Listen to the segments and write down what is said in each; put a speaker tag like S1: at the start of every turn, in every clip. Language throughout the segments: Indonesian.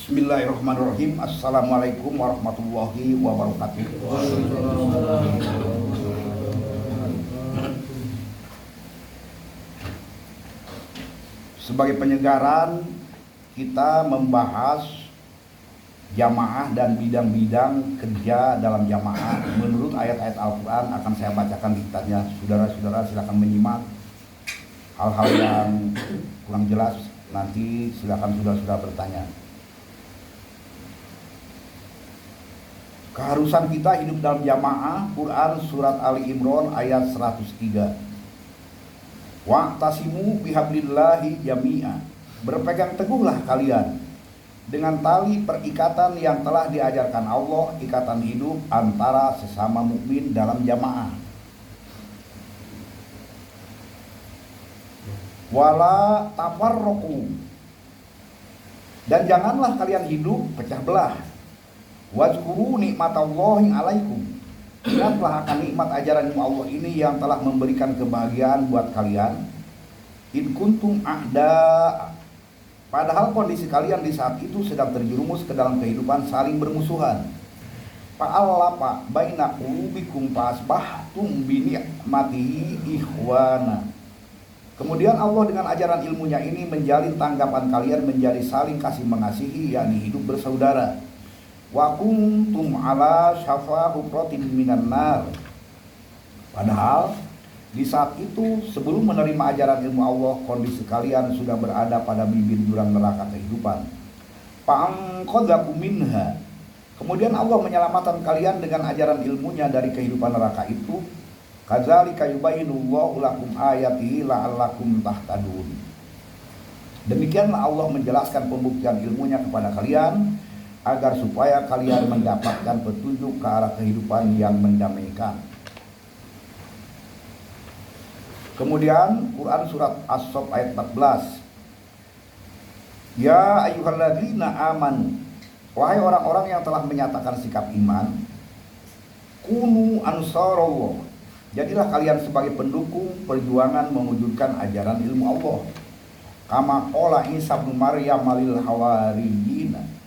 S1: Bismillahirrahmanirrahim. Assalamualaikum warahmatullahi wabarakatuh. Sebagai penyegaran, kita membahas jamaah dan bidang-bidang kerja dalam jamaah menurut ayat-ayat Al-Quran. Akan saya bacakan diktatnya. Saudara-saudara silakan menyimak. Hal-hal yang kurang jelas nanti silakan saudara-saudara bertanya. Keharusan kita hidup dalam jamaah. Quran surat Ali Imran ayat 103. Wa'tasimu bihablillahi jami'a. Berpegang teguhlah kalian dengan tali perikatan yang telah diajarkan Allah, ikatan hidup antara sesama mukmin dalam jamaah. Wala tafarraqu. Dan janganlah kalian hidup pecah belah. Wazkuru nikmatallahi alaikum. Ingatlah akan nikmat ajaran Allah ini yang telah memberikan kebahagiaan buat kalian. In kuntum a'da. Padahal kondisi kalian di saat itu sedang terjerumus ke dalam kehidupan saling bermusuhan. Fa'allafa baina qulubikum fa'asbahtum bi ni'matihi ikhwana. Kemudian Allah dengan ajaran ilmunya ini menjalin tanggapan kalian menjadi saling kasih mengasihi, yakni hidup bersaudara. Wa kuntum ala syafa hufratin minan nar. Padahal di saat itu sebelum menerima ajaran ilmu Allah, kondisi kalian sudah berada pada bibir jurang neraka kehidupan. Fa'anqadzakum minha. Kemudian Allah menyelamatkan kalian dengan ajaran ilmunya dari kehidupan neraka itu. Kadzalika yubayyinullahu lakum ayatihi la'allakum tahtadun. Demikianlah Allah menjelaskan pembuktian ilmunya kepada kalian agar supaya kalian mendapatkan petunjuk ke arah kehidupan yang mendamaikan. Kemudian Quran surat As-Saff ayat 14. Ya ayyuhalladzina amanu. Wahai orang-orang yang telah menyatakan sikap iman, kunu ansarallah. Jadilah kalian sebagai pendukung perjuangan mewujudkan ajaran ilmu Allah. Kama qala Isa bin Maryam lil hawariyyin.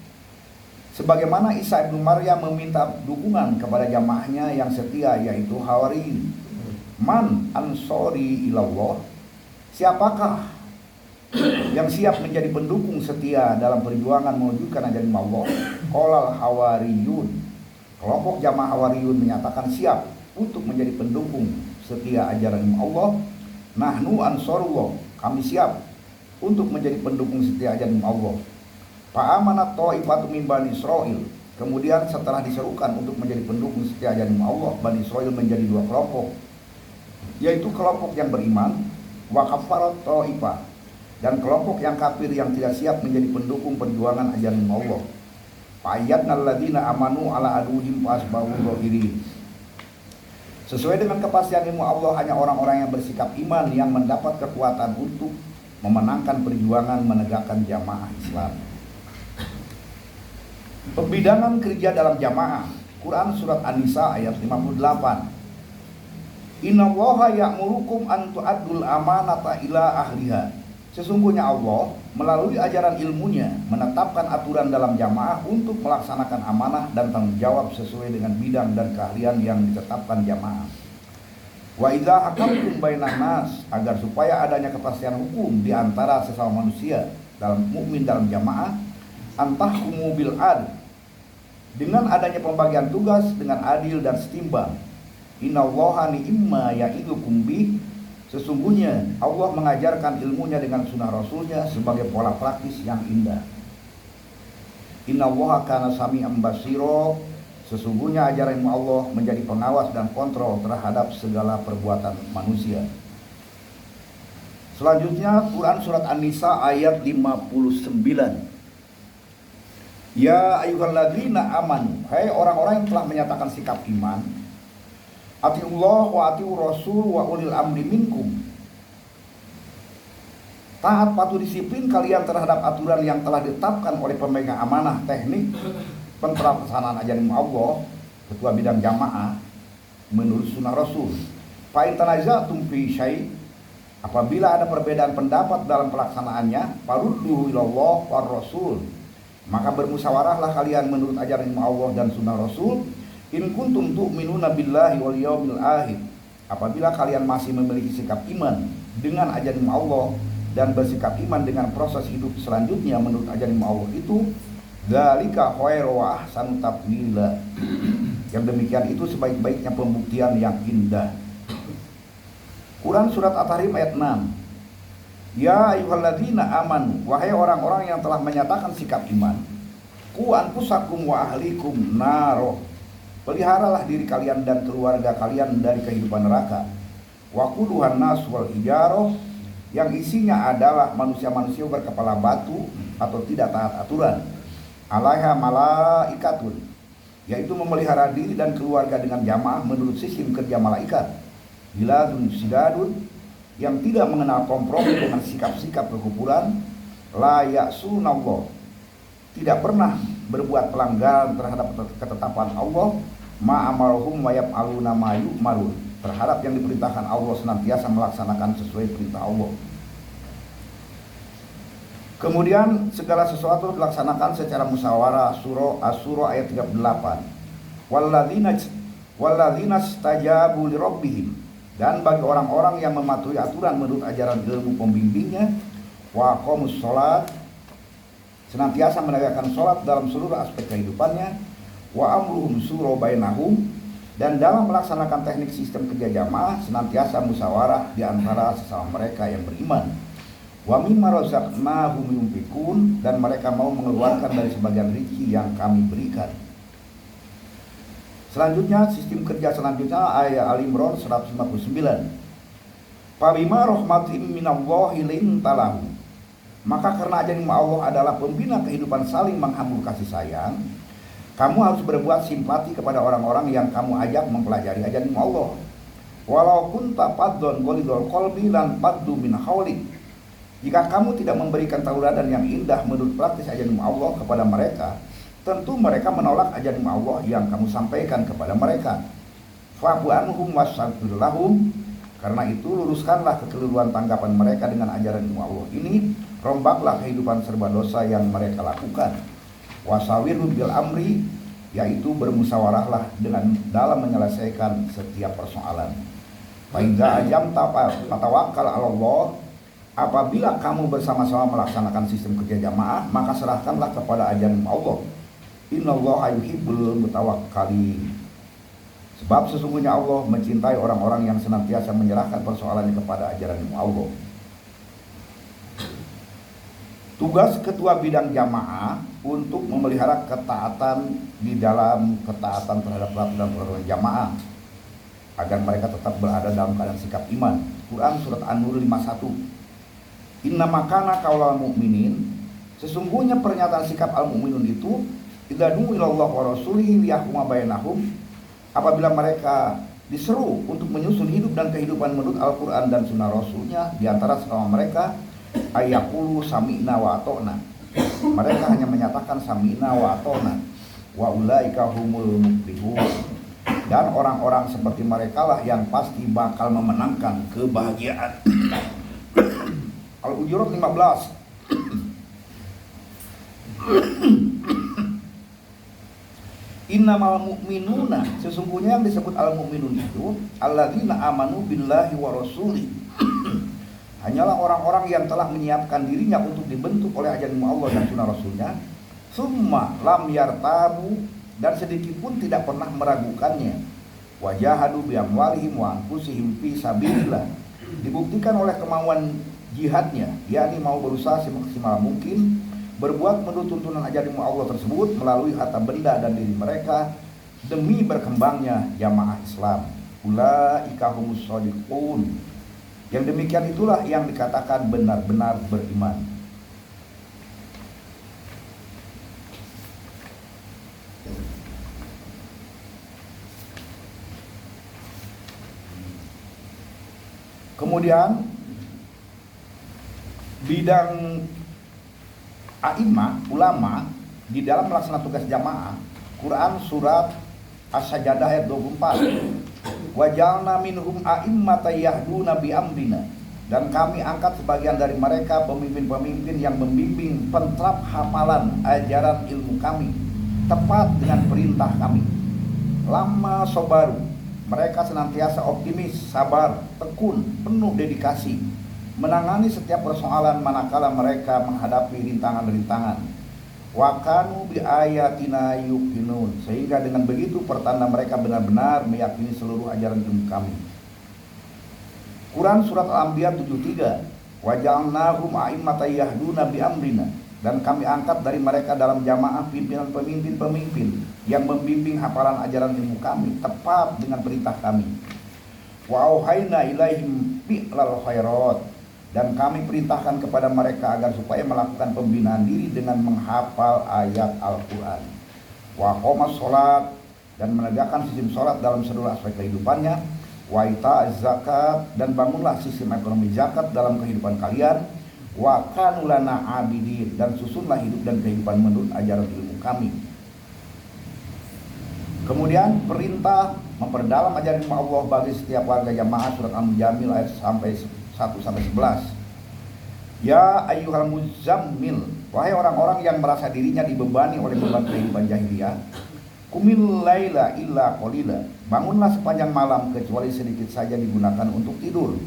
S1: Sebagaimana Isa bin Maryam meminta dukungan kepada jamaahnya yang setia, yaitu Hawariyin. Man ansori ilallah. Siapakah yang siap menjadi pendukung setia dalam perjuangan mewujudkan ajaran Allah? Qolal hawariyun. Kelompok jamaah Hawariyun menyatakan siap untuk menjadi pendukung setia ajaran Allah. Nahnu ansarullah. Kami siap untuk menjadi pendukung setia ajaran Allah. Fa'amanat ta'ifatu min Bani Israil. Kemudian setelah diserukan untuk menjadi pendukung setia ajaran Allah, Bani Israil menjadi dua kelompok, yaitu kelompok yang beriman, wa kafarat ta'ifah, dan kelompok yang kafir yang tidak siap menjadi pendukung perjuangan ajaran Allah. Fa'ayyadnal ladzina amanu ala aduhim fasbahu zahirin. Sesuai dengan kepastian ilmu Allah, hanya orang-orang yang bersikap iman yang mendapat kekuatan untuk memenangkan perjuangan menegakkan jamaah Islam. Pembidangan kerja dalam jamaah. Quran surat An-Nisa ayat 58. Innallaha ya'murukum an tu'addul amanata ila ahliha. Sesungguhnya Allah melalui ajaran ilmunya menetapkan aturan dalam jamaah untuk melaksanakan amanah dan tanggung jawab sesuai dengan bidang dan keahlian yang ditetapkan jamaah. Wa idza hakamtum bainan nas, agar supaya adanya kepastian hukum di antara sesama manusia dalam mukmin dalam jamaah, antahkumu bil adl, dengan adanya pembagian tugas dengan adil dan setimbang. Innallaha ni'ma ya'idukum bih. Sesungguhnya Allah mengajarkan ilmunya dengan sunnah Rasulnya sebagai pola praktis yang indah. Innallaha kana sami'an basira. Sesungguhnya ajaran Allah menjadi pengawas dan kontrol terhadap segala perbuatan manusia. Selanjutnya Quran surat An-Nisa ayat 59. Ya ayyuhalladzina amanu. Hai orang-orang yang telah menyatakan sikap iman, atiullah wa atiur rasul wa ulil amri minkum. Taat patuh disiplin kalian terhadap aturan yang telah ditetapkan oleh pemegang amanah teknik pelaksanaan ajaran Allah, ketua bidang jamaah menurut sunnah Rasul. Fa in tanazatum fi syai', apabila ada perbedaan pendapat dalam pelaksanaannya, farudduhu ilallah war rasul, Maka bermusyawarahlah kalian menurut ajaran Allah dan sunnah Rasul, in kuntum tu'minuna billahi wal yaumil akhir. Apabila kalian masih memiliki sikap iman dengan ajaran Allah dan bersikap iman dengan proses hidup selanjutnya menurut ajaran Allah itu, dzalika khairu wa ahsanu tafwila. Yang demikian itu sebaik-baiknya pembuktian yang indah. Quran surat At-Tahrim ayat 6. Ya ayyuhalladzina amanu, wahai orang-orang yang telah menyatakan sikap iman, qu anfusakum wa ahlikum naro, peliharalah diri kalian dan keluarga kalian dari kehidupan neraka. Waquduhan nas wal hijaroh, yang isinya adalah manusia-manusia berkepala batu atau tidak taat aturan. Alaiha malaikatun, yaitu memelihara diri dan keluarga dengan jamaah menurut sistem kerja malaikat. Biladun sidadun, yang tidak mengenal kompromi dengan sikap-sikap kekufuran. La ya'sunallah, tidak pernah berbuat pelanggaran terhadap ketetapan Allah. Ma'amarhum wa yaf'aluna ma yu'marun, terhadap yang diperintahkan Allah senantiasa melaksanakan sesuai perintah Allah. Kemudian segala sesuatu dilaksanakan secara musyawarah. Surah Asy-Syura ayat 38. Walladzina stajabu lirabbihim, dan bagi orang-orang yang mematuhi aturan menurut ajaran ilmu pembimbingnya, wa aqamus sholat, senantiasa menegakkan sholat dalam seluruh aspek kehidupannya, wa amruhum syura bainahum, dan dalam melaksanakan teknik sistem kerja jamaah senantiasa musyawarah di antara sesama mereka yang beriman. Wa mimma razaqnahum yunfikun, dan mereka mau mengeluarkan dari sebagian rezeki yang kami berikan. Selanjutnya, sistem kerja selanjutnya ayat Al-Imran 159. Fabima rahmatin minallahi lintalahu, maka karena ajaran Allah adalah pembina kehidupan saling menghambur kasih sayang, kamu harus berbuat simpati kepada orang-orang yang kamu ajak mempelajari ajaran Allah. Walau kunta faddan ghalidul qalbi lan faddu min hawlik, jika kamu tidak memberikan tauladan yang indah menurut praktis ajaran Allah kepada mereka, tentu mereka menolak ajaran Allah yang kamu sampaikan kepada mereka. Fa'fu anhum wastaghfir lahum, karena itu luruskanlah kekeliruan tanggapan mereka dengan ajaran Allah ini, rombaklah kehidupan serba dosa yang mereka lakukan. Wasawirhum bil amri, yaitu bermusyawarahlah dengan dalam menyelesaikan setiap persoalan. Fa idza ajamta fatawakkal 'ala Allah, apabila kamu bersama-sama melaksanakan sistem kerja jamaah, maka serahkanlah kepada ajaran Allah. Innallaha yuhibbul mutawakkalin, sebab sesungguhnya Allah mencintai orang-orang yang senantiasa menyerahkan persoalannya kepada ajaran Allah. Tugas ketua bidang jamaah untuk memelihara ketaatan di dalam ketaatan terhadap peraturan jamaah agar mereka tetap berada dalam keadaan sikap iman. Quran surat An-Nur 51. Inna makana qaulal mu'minin, sesungguhnya pernyataan sikap al-mu'minun itu idza du'u ilallah wa rasulihi liyahkuma bainahum, apabila mereka diseru untuk menyusun hidup dan kehidupan menurut Al-Quran dan sunnah Rasulnya di antara sesama mereka, ayaqulu sami'na wa ata'na, mereka hanya menyatakan sami'na wa ata'na, wa ulaika humul muflihun, dan orang-orang seperti mereka lah yang pasti bakal memenangkan kebahagiaan. Al-Hujurat 15. Innamal mu'minuna, sesungguhnya yang disebut al-mu'minun itu alladzina amanu billahi wa rasuli, hanyalah orang-orang yang telah menyiapkan dirinya untuk dibentuk oleh ajaran Allah dan sunnah Rasulnya, summa lam yartabu, dan sedikit pun tidak pernah meragukannya, wajahadu bi amwalihim wa anfusihim fi sabilillah, dibuktikan oleh kemauan jihadnya, yakni mau berusaha semaksimal mungkin berbuat menurut tuntunan ajaran Allah tersebut melalui harta benda dan diri mereka demi berkembangnya jamaah Islam. Ulaika humus shadiqun, yang demikian itulah yang dikatakan benar-benar beriman. Kemudian bidang a'imah, ulama di dalam melaksanakan tugas jamaah, Quran surat As-Sajdah ayat 24. Wajalna minhum a'immatan yahduna bi amrina, Dan kami angkat sebagian dari mereka pemimpin-pemimpin yang membimbing pentrap hafalan ajaran ilmu kami tepat dengan perintah kami. Lama sobaru, mereka senantiasa optimis, sabar, tekun, penuh dedikasi menangani setiap persoalan manakala mereka menghadapi rintangan-rintangan. Wa kanu bi ayatina yuqinun, sehingga dengan begitu pertanda mereka benar-benar meyakini seluruh ajaran ilmu kami. Quran Surat Al-Anbiya 73. Wa ja'alnahum a'immatan yahduna bi amrina, dan kami angkat dari mereka dalam jamaah pimpinan pemimpin-pemimpin yang membimbing hafalan ajaran ilmu kami tepat dengan perintah kami. Wa auhayna ilaihim fi'lal khairat, dan kami perintahkan kepada mereka agar supaya melakukan pembinaan diri dengan menghafal ayat Al-Quran. Wa qomas sholat, dan menegakkan sistem sholat dalam seluruh aspek kehidupannya. Wa ita'az zakat, dan bangunlah sistem ekonomi zakat dalam kehidupan kalian. Wa kanu lana abidin, dan susunlah hidup dan kehidupan menurut ajaran ilmu kami. Kemudian perintah memperdalam ajaran ilmu Allah bagi setiap warga jamaah, surat Al-Mujamil ayat 1-11. Ya ayyuhal muzammil, wahai orang-orang yang merasa dirinya dibebani oleh beban kehidupan jahiliyah, kumil laila illa qalila, bangunlah sepanjang malam kecuali sedikit saja digunakan untuk tidur.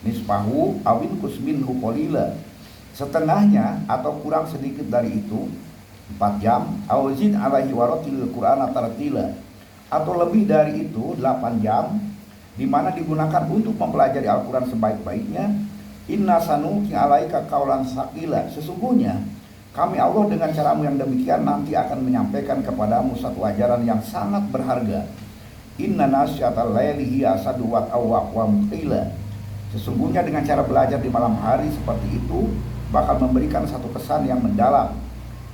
S1: Nisfahu awin kusminhu qalila, setengahnya atau kurang sedikit dari itu 4 jam. Auzid alaihi waratil qur'ana tartila, atau lebih dari itu 8 jam, di mana digunakan untuk mempelajari Al-Quran sebaik-baiknya. Inna sanuki alaika kaulan sakila, sesungguhnya kami Allah dengan caramu yang demikian nanti akan menyampaikan kepadamu satu ajaran yang sangat berharga. Inna nasyatal laili hiya asadu wa muqila, sesungguhnya dengan cara belajar di malam hari seperti itu bakal memberikan satu kesan yang mendalam.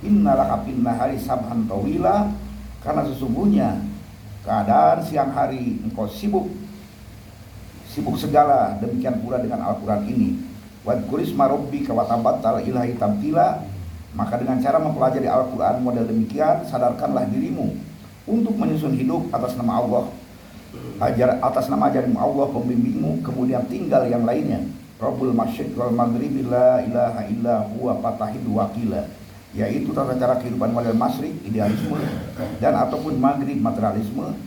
S1: Innalaka fin nahari sabhan tawila, karena sesungguhnya keadaan siang hari engkau sibuk segala, demikian pula dengan Al-Quran ini. Wadkurisma rabbika wa tabattal ilahi tamtila, maka dengan cara mempelajari Al-Quran model demikian, sadarkanlah dirimu untuk menyusun hidup atas nama Allah, atas nama ajaran Allah pembimbingmu, kemudian tinggal yang lainnya. Rabbul masyriq wal maghribi la ilaha illa huwa fatahid wakila, yaitu tata cara kehidupan model masyriq, idealisme, dan ataupun maghrib, materialisme.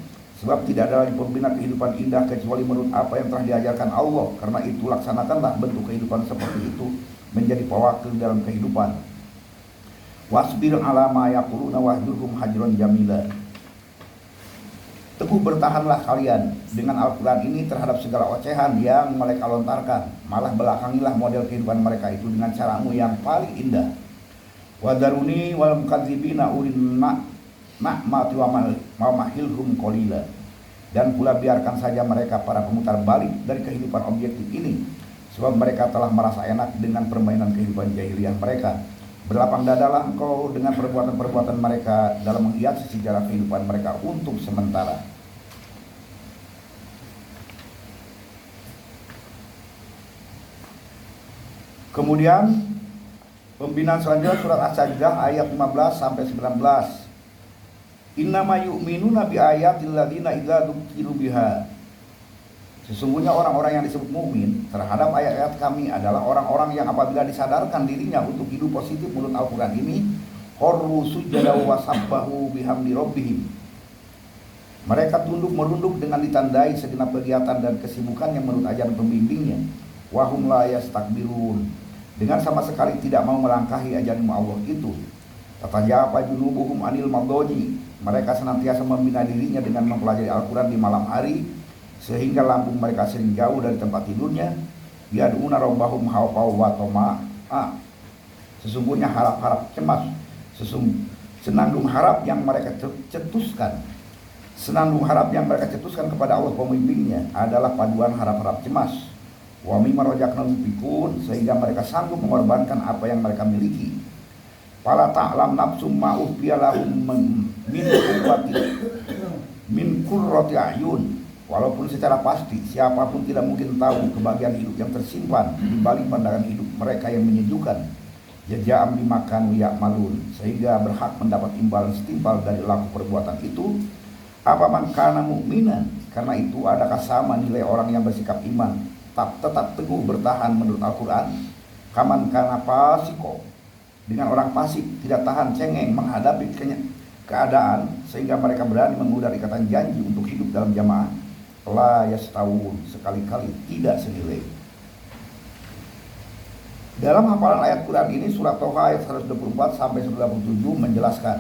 S1: Sebab tidak ada lagi pembina kehidupan indah kecuali menurut apa yang telah diajarkan Allah. Karena itu laksanakanlah bentuk kehidupan seperti itu menjadi pewakil dalam kehidupan. Wasbir ala ma yaquluna wahdurhum hajron jamila, teguh bertahanlah kalian dengan Al-Quran ini terhadap segala ocehan yang mereka lontarkan. Malah belakangilah model kehidupan mereka itu dengan caramu yang paling indah. Wadaruni wal mukadzibina urin ma'mati wa mahilhum qalila, dan pula biarkan saja mereka para pemutar balik dari kehidupan objektif ini, sebab mereka telah merasa enak dengan permainan kehidupan jahiliyah mereka. Berlapang dadalah engkau dengan perbuatan-perbuatan mereka dalam menghiasi sejarah kehidupan mereka untuk sementara. Kemudian pembinaan selanjutnya surat As-Sajdah ayat 15-19. Innama yu'minuna bi ayatil ladzina idza dzukiru biha, sesungguhnya orang-orang yang disebut mukmin terhadap ayat-ayat kami adalah orang-orang yang apabila disadarkan dirinya untuk hidup positif menurut Al-Quran ini, kharru sujada wa sabbahu bihamdi rabbihim, mereka tunduk merunduk dengan ditandai segenap kegiatan dan kesibukan yang menurut ajaran pembimbingnya. Wahum la yastakbirun, dengan sama sekali tidak mau melangkahi ajaran Allah itu. Tatajaba junubuhum anil madoni, mereka senantiasa membina dirinya dengan mempelajari Al-Quran di malam hari, sehingga lambung mereka sering jauh dari tempat tidurnya. Yad'una rabbahum khawfan wa tama'a, sesungguhnya harap-harap cemas, senandung harap yang mereka cetuskan kepada Allah pembimbingnya adalah paduan harap-harap cemas. Wa mimma razaqnahum yunfiqun, sehingga mereka sanggup mengorbankan apa yang mereka miliki. Fala ta'lam nafsum ma ukhfiya lahum min qurrati a'yun, walaupun secara pasti siapapun tidak mungkin tahu kebahagiaan hidup yang tersimpan di balik pandangan hidup mereka yang menyejukkan. Jazaa'an bima kanu ya'malun, sehingga berhak mendapat imbalan setimpal dari laku perbuatan itu. Apa man kana mu'minan, karena itu adakah sama nilai orang yang bersikap iman tetap teguh bertahan menurut Al-Quran. Kaman kana fasiko, dengan orang fasik tidak tahan cengeng menghadapi keadaan sehingga mereka berani mengudar ikatan janji untuk hidup dalam jamaah. La yastawun, sekali-kali tidak senilai. Dalam hafalan ayat Quran ini surat Toha ayat 124 sampai 127 menjelaskan,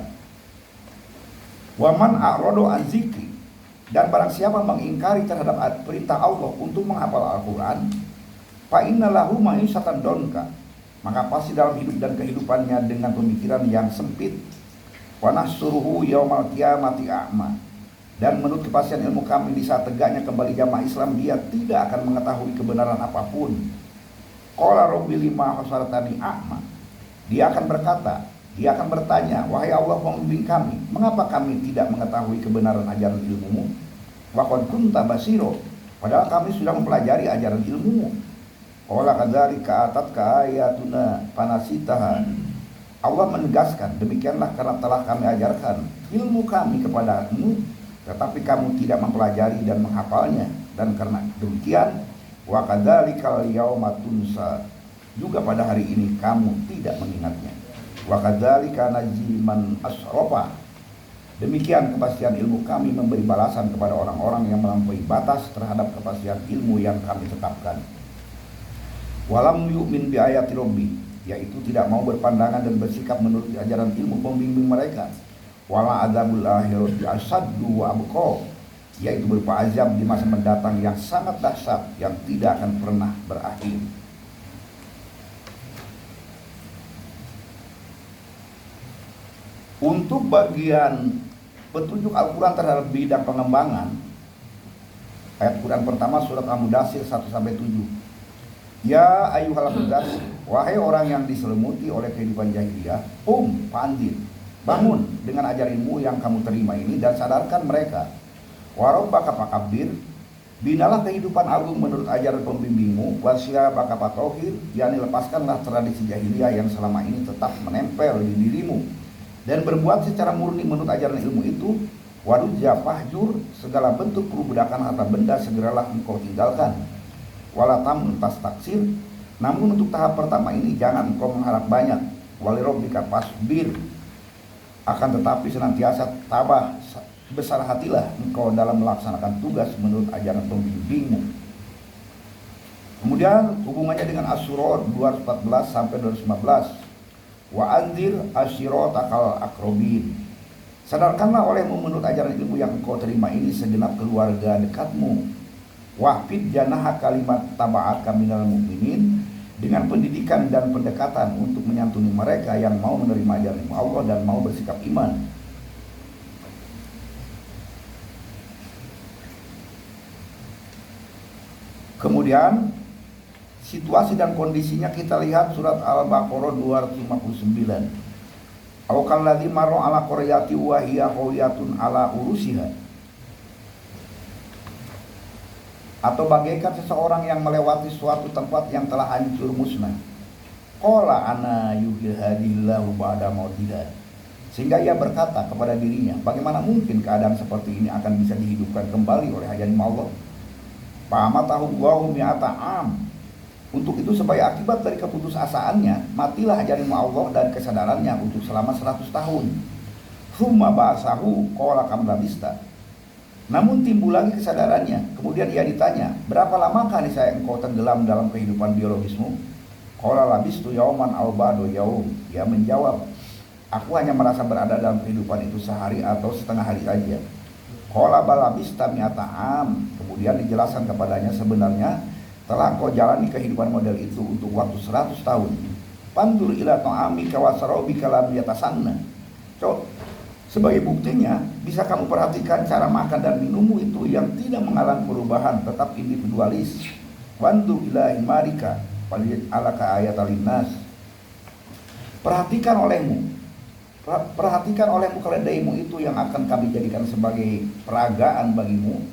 S1: waman a'radu an zikri, dan barang siapa mengingkari terhadap perintah Allah untuk menghafal Al-Quran, fa inna lahu ma'isatan donka, maka pasti dalam hidup dan kehidupannya dengan pemikiran yang sempit. Wa nahsuruhu yaumal qiyamati a'ma, dan menurut kepastian ilmu kami di saat tegaknya kembali jamaah Islam dia tidak akan mengetahui kebenaran apapun. Qala rabbi lima hasartani a'ma, dia akan berkata, dia akan bertanya, wahai Allah pembimbing kami, mengapa kami tidak mengetahui kebenaran ajaran ilmumu? Wa qad kunta basiro, padahal kami sudah mempelajari ajaran ilmumu. Qala kadzalika atatka ayatuna fanasitaha, Allah menegaskan, demikianlah karena telah kami ajarkan ilmu kami kepadamu, tetapi kamu tidak mempelajari dan menghafalnya. Dan karena demikian, wa kadzalikal yauma tunsa, juga pada hari ini kamu tidak mengingatnya. Wa kadzalika najzi man asrafa, demikian kepastian ilmu kami memberi balasan kepada orang-orang yang melampaui batas terhadap kepastian ilmu yang kami tetapkan. Walam yu'min bi ayati rabbi, yaitu tidak mau berpandangan dan bersikap menurut ajaran ilmu pembimbing mereka. Wala adzabul akhirati asaddu wa abqa, yaitu berupa azab di masa mendatang yang sangat dahsyat yang tidak akan pernah berakhir. Untuk bagian petunjuk Al-Quran terhadap bidang pengembangan, ayat Quran pertama surat Al-Mudaththir 1-7. Ya ayyuhal mudaththir, wahai orang yang diselimuti oleh kehidupan jahiliyah, pandir, bangun dengan ajaranmu yang kamu terima ini dan sadarkan mereka. Warabbaka fakabbir, binalah kehidupan agung menurut ajaran pembimbingmu. Wasyabaka fatauhir, yakni lepaskanlah tradisi jahiliyah yang selama ini tetap menempel di dirimu, dan berbuat secara murni menurut ajaran ilmu itu. Warujja fahjur, segala bentuk perbudakan harta benda segeralah engkau tinggalkan. Walatam tas taksir, namun untuk tahap pertama ini jangan engkau mengharap banyak. Walirabbika fasbir, akan tetapi senantiasa tabah, besar hatilah engkau dalam melaksanakan tugas menurut ajaran pembimbingmu. Kemudian hubungannya dengan Asy-Syura 214 sampai 215. Wa anzir ashiratakal aqrabin, sadarkanlah olehmu menurut ajaran ilmu yang engkau terima ini segenap keluarga dekatmu. Wahfid janaha kalimat taba'aka minal mu'minin, dengan pendidikan dan pendekatan untuk menyantuni mereka yang mau menerima ajaran Allah dan mau bersikap iman. Kemudian situasi dan kondisinya kita lihat surat Al-Baqarah 259. Aw kalladzi marra ala qaryati wa hiya khawiyatun ala urusiha, atau bagaikan seseorang yang melewati suatu tempat yang telah hancur musnah. Qala ana yuhyi hadillahu ba'da mautiha, sehingga ia berkata kepada dirinya, bagaimana mungkin keadaan seperti ini akan bisa dihidupkan kembali oleh ajaran Allah. Fa'amatahu Allahu mi'ata am, untuk itu sebagai akibat dari keputusasaannya matilah ajaran Allah dan kesadarannya untuk selama 100 tahun. Tsumma ba'asahu qala kam labista, namun timbul lagi kesadarannya, kemudian ia ditanya, berapa lamakah nih saya engkau tenggelam dalam kehidupan biologismu? Qala labistu yauman aw ba'da yaum, ia menjawab, aku hanya merasa berada dalam kehidupan itu sehari atau setengah hari saja. Qala bal labista mi'ata am, kemudian dijelaskan kepadanya, sebenarnya telah engkau jalani kehidupan model itu untuk waktu 100 tahun. Pandur ila ta'amika wa sarabika lam yatasanna. Sebagai buktinya, bisa kamu perhatikan cara makan dan minummu itu yang tidak mengalami perubahan, tetap individualis. Wandu ila himarika alaka ayat alinas. Perhatikan olehmu keledaimu itu yang akan kami jadikan sebagai peragaan bagimu,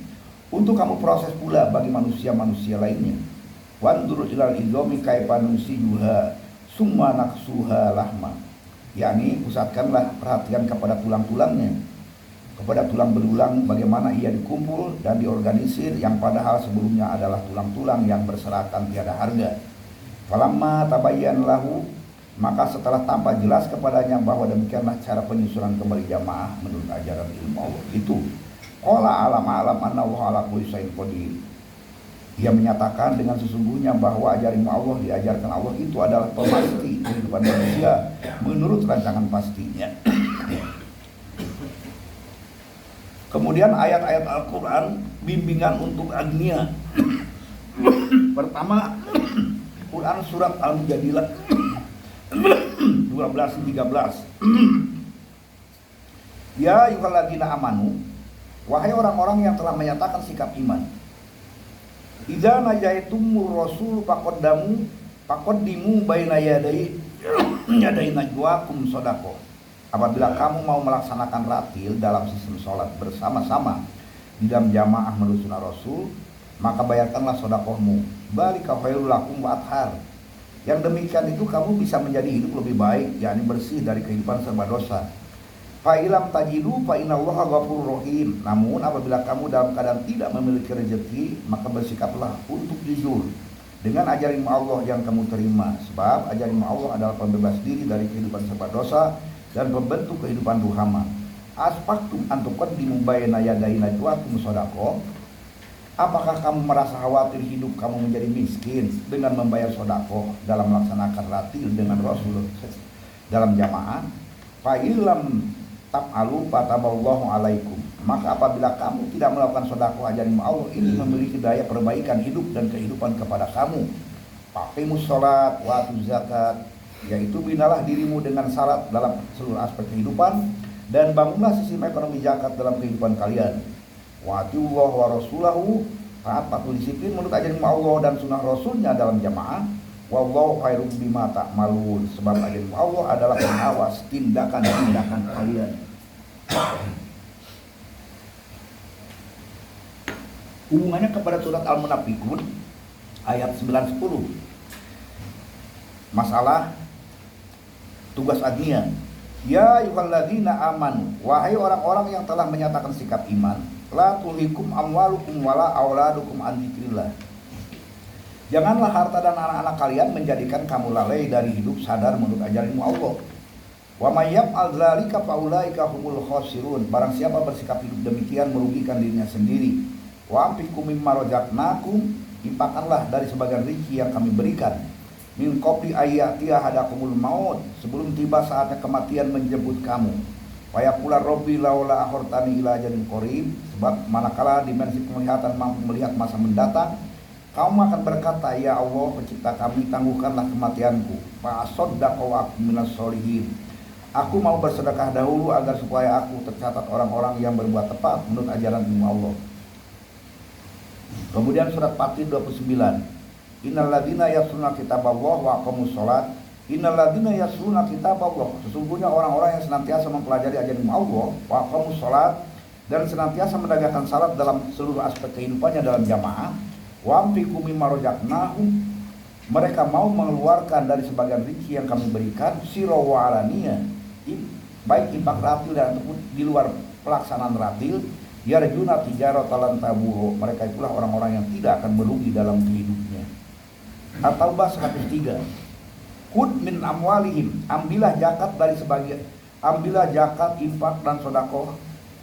S1: untuk kamu proses pula bagi manusia-manusia lainnya. Wandur ilal idzomi kaifa nusijuha summa naksuha lahma, yakni pusatkanlah perhatian kepada tulang-tulangnya, kepada tulang belulang bagaimana ia dikumpul dan diorganisir yang padahal sebelumnya adalah tulang-tulang yang berserakan tiada harga. Falamma tabayyan lahu, maka setelah tampak jelas kepadanya bahwa demikianlah cara penyusunan kembali jamaah menurut ajaran ilmu Allah itu. Qala alam anna Allah ala kulli syai'in qadir. Ia menyatakan dengan sesungguhnya bahwa ajaran ilmu Allah diajarkan Allah itu adalah pemasti kehidupan manusia menurut rancangan pastinya. Kemudian ayat-ayat Al-Quran bimbingan untuk agnia. Pertama, Quran surat Al-Mujadilah 12-13. Ya ayyuhalladzina amanu, wahai orang-orang yang telah menyatakan sikap iman. Idza najaitumur rasul faqaddimu baina yaday najwakum shadaqah. Apabila kamu mau melaksanakan ratil dalam sistem sholat bersama-sama di dalam jamaah menurut sunnah Rasul, maka bayarkanlah sedekahmu. Balika khairul lakum wa athhar. Yang demikian itu kamu bisa menjadi hidup lebih baik, yakni bersih dari kehidupan serba dosa. Fa ilam tajidu fa innallaha ghafurur rahim. Namun apabila kamu dalam keadaan tidak memiliki rezeki, maka bersikaplah untuk jujur dengan ajaran Allah yang kamu terima, sebab ajaran Allah adalah pembebas diri dari kehidupan serba dosa dan pembentuk kehidupan ruhama. Asfaktum antuqaddimu baina yaday najwakum shadaqah. Apakah kamu merasa khawatir hidup kamu menjadi miskin dengan membayar sedekah dalam melaksanakan ratil dengan Rasul dalam jamaah? Fa illam taf'alu fataballahu alaikum. Maka apabila kamu tidak melakukan sedekah ajaran Allah ini memiliki daya perbaikan hidup dan kehidupan kepada kamu. Faqimus shalat wa atuz zakat, yaitu binalah dirimu dengan salat dalam seluruh aspek kehidupan dan bangunlah sistem ekonomi zakat dalam kehidupan kalian. Wa atiullah wa rasulahu, taat patuh disiplin menurut ajaran Allah dan sunnah Rasulnya dalam jamaah. Wallahu khairum bima ta'malun, sebab ajaran Allah adalah pengawas tindakan-tindakan kalian. Hubungannya kepada surat Al-Munafiqun ayat 9-10. Masalah tugas agnia. Ya ayyuhalladzina amanu, wahai orang-orang yang telah menyatakan sikap iman, la tulhikum amwalukum wala auladukum an dzikrillah. Janganlah harta dan anak-anak kalian menjadikan kamu lalai dari hidup sadar menurut ajaran Allah. Wa may yaf'al dzalika fa ulaika humul khasirun. Barang siapa bersikap hidup demikian merugikan dirinya sendiri. Wa amfiqu mimma razaqnakum, infakkanlah dari sebagian rezeki yang kami berikan. Min qabli ayyatiya hadakumul maut, sebelum tiba saatnya kematian menjemput kamu. Wa yaqula rabbi laula akhirtani ila ajalin qarib, sebab manakala dimensi penglihatan mampu melihat masa mendatang, kamu akan berkata, ya Allah pencipta kami, tangguhkanlah kematianku. Fa asaddaqu wa akum minas sholihin. Aku mau bersedekah dahulu agar supaya aku tercatat orang-orang yang berbuat tepat menurut ajaran ilmu Allah. Kemudian surat Fatir 29. Innal ladzina yasluna kitaballah wa aqamus shalat. Innal ladzina yasluna kitaballah, sesungguhnya orang-orang yang senantiasa mempelajari ajaran Allah, wa aqamus shalat, dan senantiasa menegakkan salat dalam seluruh aspek kehidupannya dalam jamaah. Wa amfiqu mimma razaqnahum, mereka mau mengeluarkan dari sebagian rezeki yang kami berikan, sirra wa alaniyah, baik infak ratil dan ataupun di luar pelaksanaan ratil. Yarjuna tijaratan lan tabur, mereka itulah orang-orang yang tidak akan merugi dalam hidupnya. At-Taubah 103. Khudh min amwalihim, ambillah zakat, infak dan sedekah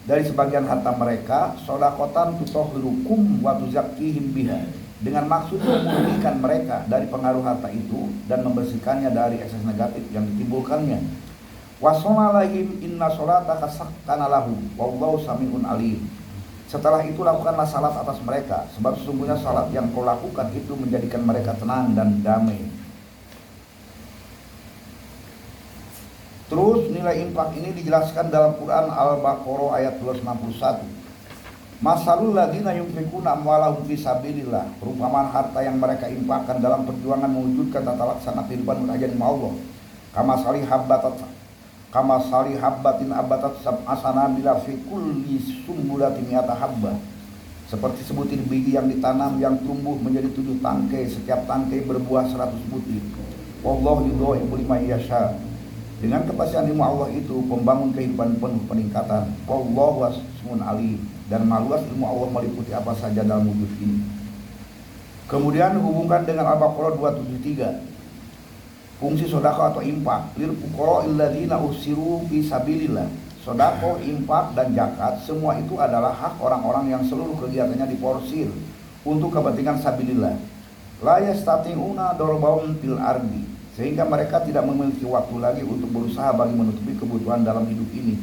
S1: dari sebagian harta mereka, sedaqatan tutahhirukum wa tuzakkihim biha, dengan maksud memurnikan mereka dari pengaruh harta itu dan membersihkannya dari ekses negatif yang ditimbulkannya. Wa sholalaihim inna sholataka saktana lahum wallahu sami'un alim. Setelah itu lakukanlah salat atas mereka, sebab sesungguhnya salat yang kau lakukan itu menjadikan mereka tenang dan damai. Terus nilai infak ini dijelaskan dalam Quran Al-Baqarah ayat 261. Masalul ladzina yunfiquna amwalahum fi sabilillah, perumpamaan harta yang mereka infakkan dalam perjuangan mewujudkan tata laksana kehidupan ajaran Allah. Kama sali habbatin abatat sab'asana bila fi kulli sumbulatin mi'ata habbah, seperti sebutir biji yang ditanam yang tumbuh menjadi 7 tangkai, setiap tangkai berbuah 100 butir. Wallahu yudha'ifu liman yasha. Dengan kepastian ilmu Allah itu pembangun kehidupan penuh peningkatan. Wallahu wasi'un alim, dan maluas ilmu Allah meliputi apa saja dalam wujud ini. Kemudian hubungkan dengan Al-Baqarah 273. Fungsi sedekah atau infak lil fuqara'il ladzina usiru fi sabilillah. Sedekah, infak dan zakat semua itu adalah hak orang-orang yang seluruh kegiatannya diporsir untuk kepentingan sabilillah. La yastati'una darbaun fil ardi, sehingga mereka tidak memiliki waktu lagi untuk berusaha bagi menutupi kebutuhan dalam hidup ini.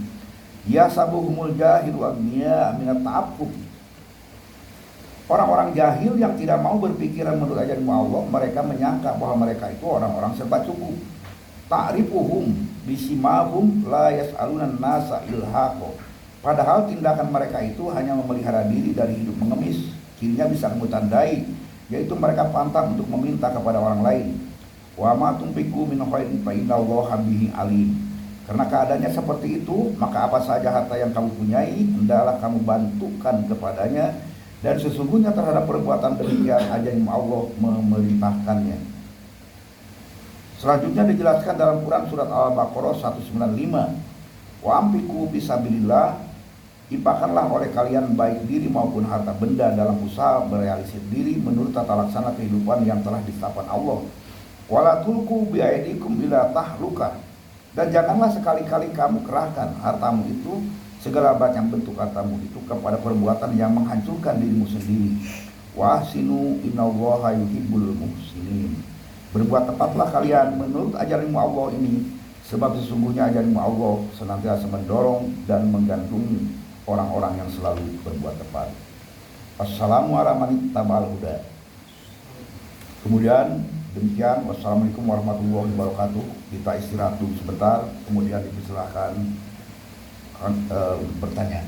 S1: Ya sabuhumul jahilu agniya minat ta'affuf. Orang-orang jahil yang tidak mau berpikiran menurut ajaran Allah, mereka menyangka bahwa mereka itu orang-orang serba cukup. Ta'rifuhum bisimahum la yas'aluna nasa ilhaqo. Padahal tindakan mereka itu hanya memelihara diri dari hidup mengemis. Kirinya bisa kamu tandai, yaitu mereka pantang untuk meminta kepada orang lain. Wa ma tunfiqu min khairin fa innallaha bihi alim. Karena keadaannya seperti itu, maka apa saja harta yang kamu punyai hendaklah kamu bantukan kepadanya, dan sesungguhnya terhadap perbuatan demikian ajaib Allah memerintahkannya. Selanjutnya dijelaskan dalam Quran surat Al-Baqarah 195. Wa amfiqu fisabilillah, infakkanlah oleh kalian baik diri maupun harta benda dalam usaha merealisir diri menurut tata laksana kehidupan yang telah ditetapkan Allah. Wala tulqu biaidikum ila tahluka, dan janganlah sekali-kali kamu kerahkan hartamu itu, segala macam bentuk hartamu itu, kepada perbuatan yang menghancurkan dirimu sendiri. Wa ahsinu innallaha yuhibbul muhsinin. Berbuat tepatlah kalian menurut ajaran Allah ini, sebab sesungguhnya ajaran Allah senantiasa mendorong dan menggandungi orang-orang yang selalu berbuat tepat. Assalamualaikum warahmatullahi wabarakatuh. Kemudian demikian, wassalamualaikum warahmatullahi wabarakatuh. Kita istirahat dulu sebentar, kemudian dipersilahkan bertanya.